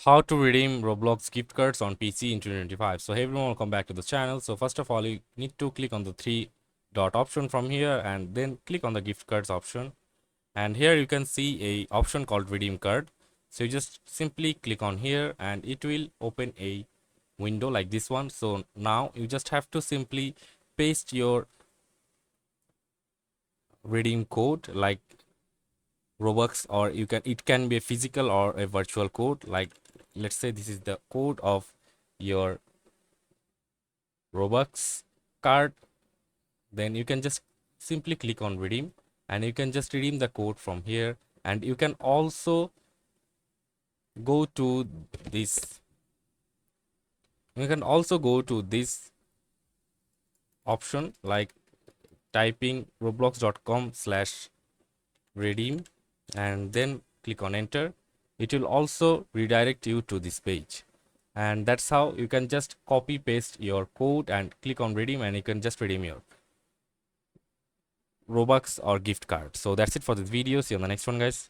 How to redeem Roblox gift cards on PC in 2025. So hey everyone, welcome back to the channel. So first of all, you need to click on the three dot option from here and then click on the gift cards option. And here you can see a option called redeem card. So you just simply click on here and it will open a window like this one. So now you just have to simply paste your redeem code like Robux, or it can be a physical or a virtual code. Like let's say this is the code of your Robux card. Then you can just simply click on redeem and you can just redeem the code from here. And you can also go to this option like typing roblox.com/redeem and then click on enter. It will also redirect you to this page, and that's how you can just copy paste your code and click on redeem, and you can just redeem your Robux or gift card. So that's it for this video. See you on the next one, guys.